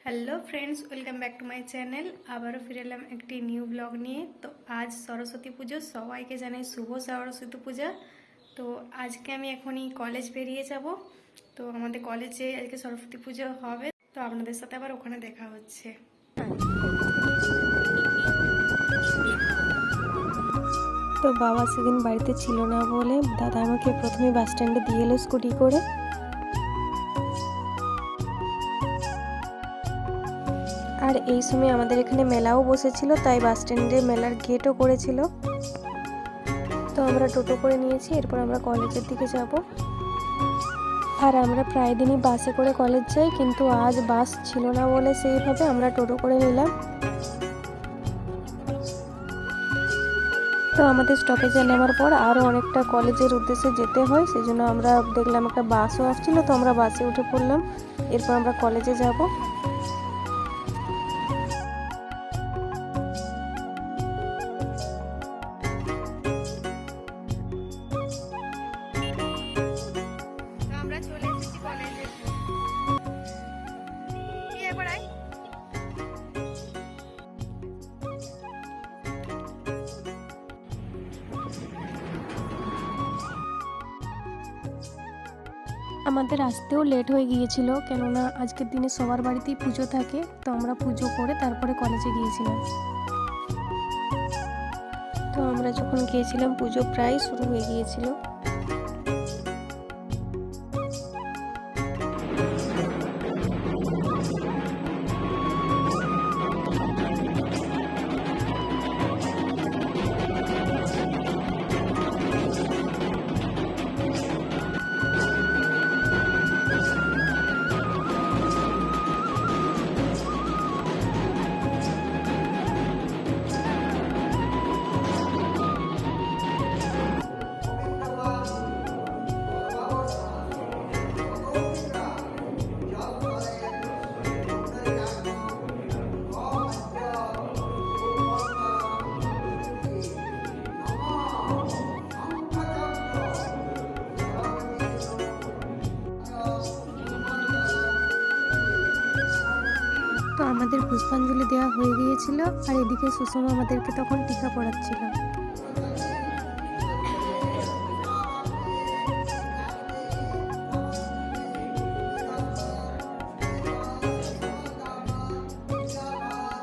Hello friends, welcome back to my channel. আবারও ফিরে এলাম একটি নিউ ব্লগ নিয়ে। তো আজ সরস্বতী পুজো, সবাইকে জানাই শুভ সরস্বতী পূজা। তো আজকে আমি এখনই কলেজ বেরিয়ে যাব। তো আমাদের কলেজে আজকে সরস্বতী পুজো হবে, তো আপনাদের সাথে আবার ওখানে দেখা হচ্ছে। তো বাবা সেদিন বাড়িতে ছিল না বলে দাদা আমাকে প্রথমে বাস স্ট্যান্ডে দিয়ে এলো স্কুটি করে। আর এই সময় আমাদের এখানে মেলাও বসেছিল, তাই বাস স্ট্যান্ডে মেলার গেটও করেছিল। তো আমরা টোটো করে নিয়েছি, এরপর আমরা কলেজের দিকে যাব। আর আমরা প্রায় দিনই বাসে করে কলেজ যাই, কিন্তু আজ বাস ছিল না বলে সেইভাবে আমরা টোটো করে নিলাম। তো আমাদের স্টপেজে নামার পর আরও অনেকটা কলেজের উদ্দেশ্যে যেতে হয়, সেই জন্য আমরা দেখলাম একটা বাসও আসছিল, তো আমরা বাসে উঠে পড়লাম। এরপর আমরা কলেজে যাব। তো আমরা চলে এসেছি কলেজে। আমাদের আসতেও লেট হয়ে গিয়েছিল, কেননা আজকের দিনে সবার বাড়িতেই পুজো থাকে। তো আমরা পুজো করে তারপরে কলেজে গিয়েছিলাম। তো আমরা যখন গিয়েছিলাম পুজো প্রায় শুরু হয়ে গিয়েছিল। তো আমাদের পুষ্পাঞ্জলি দেওয়া হয়ে গিয়েছিল, আর এদিকে সুষমা আমাদেরকে তখন টিকা পড়াচ্ছিল।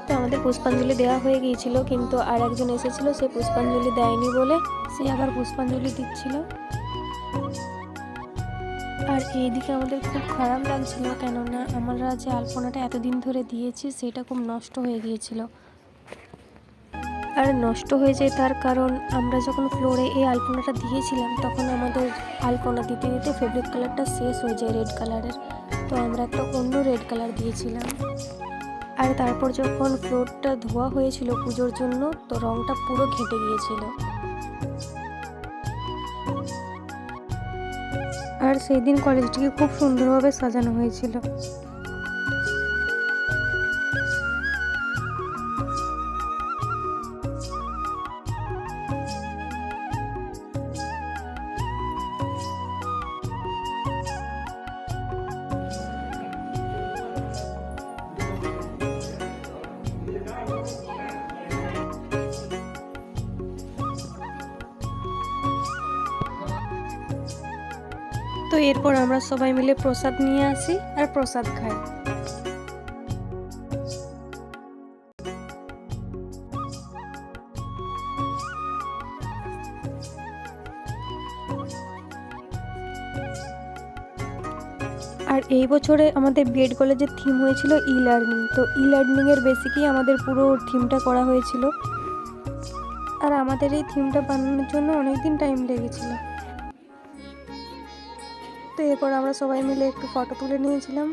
তো আমাদের পুষ্পাঞ্জলি দেওয়া হয়ে গিয়েছিল, কিন্তু আর একজন এসেছিল, সে পুষ্পাঞ্জলি দেয়নি বলে সে আবার পুষ্পাঞ্জলি দিচ্ছিল। আর এইদিকে আমাদের খুব খারাপ লাগছিল, কেননা আমরা যে আলপনাটা এতদিন ধরে দিয়েছি সেটা খুব নষ্ট হয়ে গিয়েছিল। আর নষ্ট হয়ে যায় তার কারণ আমরা যখন ফ্লোরে এই আলপনাটা দিয়েছিলাম, তখন আমাদের আলপনা দিতে দিতে ফেব্রিক কালারটা শেষ হয়ে যায় রেড কালারের। তো আমরা একটা অন্য রেড কালার দিয়েছিলাম। আর তারপর যখন ফ্লোরটা ধোয়া হয়েছিল পুজোর জন্য, তো রংটা পুরো ঘেঁটে গিয়েছিল। আর সেই দিন কলেজটিকে খুব সুন্দরভাবে সাজানো হয়েছিল। তো এরপর আমরা সবাই মিলে প্রসাদ নিয়ে আসি আর প্রসাদ খাই। আর এই বছরে আমাদের বিএড কলেজের থিম হয়েছিল ই লার্নিং। তো ই লার্নিংয়ের বেসিকই আমাদের পুরো থিমটা করা হয়েছিল। আর আমাদের এই থিমটা বানানোর জন্য অনেকদিন টাইম লেগেছিল। তো এরপর আমরা সবাই মিলে একটু ফটো তুলে নিয়েছিলাম।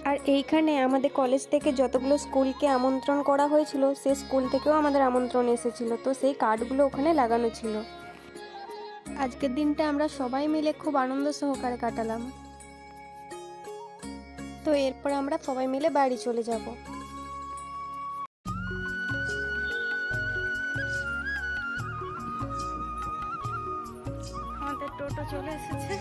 আর এইখানে আমাদের কলেজ থেকে যতগুলো স্কুলকে আমন্ত্রণ করা হয়েছিল সেই স্কুল থেকেও আমাদের আমন্ত্রণ এসেছিল, তো সেই কার্ডগুলো ওখানে লাগানো ছিল। আজকের দিনটা আমরা সবাই মিলে খুব আনন্দ সহকারে কাটালাম। তো এরপর আমরা সবাই মিলে বাড়ি চলে যাব। আমাদের টোটো চলে এসেছে।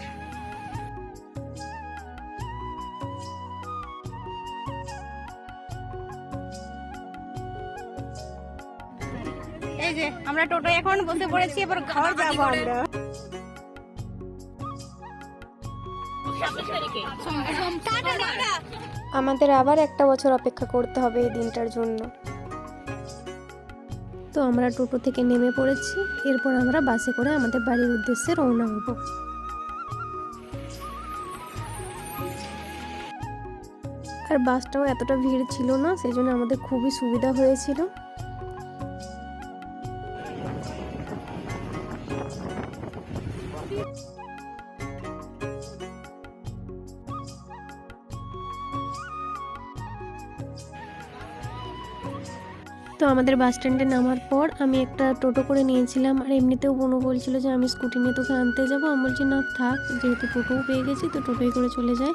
এই যে আমরা টোটো এখন বসে পড়েছি, এবার ঘর যাবো আমরা। আমাদের আবার একটা বছর অপেক্ষা করতে হবে এই দিনটার জন্য। তো আমরা টোটো থেকে নেমে পড়েছি, এরপর আমরা বাসে করে আমাদের বাড়ির উদ্দেশ্যে রওনা হব। আর বাসটাও এতটা ভিড় ছিল না, সেই জন্য আমাদের খুবই সুবিধা হয়েছিল। তো আমাদের বাস স্ট্যান্ডে নামার পর আমি একটা টোটো করে নিয়েছিলাম, আর এমনিতেও বোনও বলছিল যে আমি স্কুটি নিয়ে তোকে আনতে যাবো। আমি বলছি না থাক, যেহেতু টোটোও পেয়ে গেছি তো টোটোই করে চলে যাই।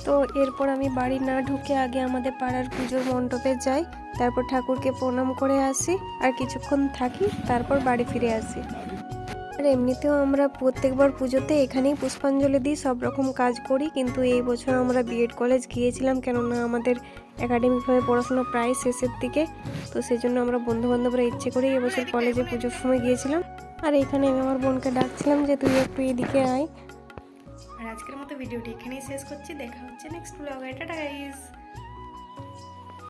তো এরপর আমি বাড়ি না ঢুকে আগে আমাদের পাড়ার পুজোর মণ্ডপে যাই, তারপর ঠাকুরকে প্রণাম করে আসি আর কিছুক্ষণ থাকি, তারপর বাড়ি ফিরে আসি। আর এমনিতেও আমরা প্রত্যেকবার পুজোতে এখানেই পুষ্পাঞ্জলি দিই, সব রকম কাজ করি, কিন্তু এই বছর আমরা বিএড কলেজ গিয়েছিলাম, কেননা আমাদের একাডেমিকভাবে পড়াশোনা প্রায় শেষের দিকে। তো সেই জন্য আমরা বন্ধুবান্ধবরা ইচ্ছে করেই এবছর কলেজে পুজোর সময় গিয়েছিলাম। আর এখানে আমি আমার বোনকে ডাকছিলাম যে তুই একটু এদিকে আয়। আর আজকের মতো ভিডিওটি এখানেই শেষ করছি, দেখা হচ্ছে নেক্সট ব্লগে। Tata guys.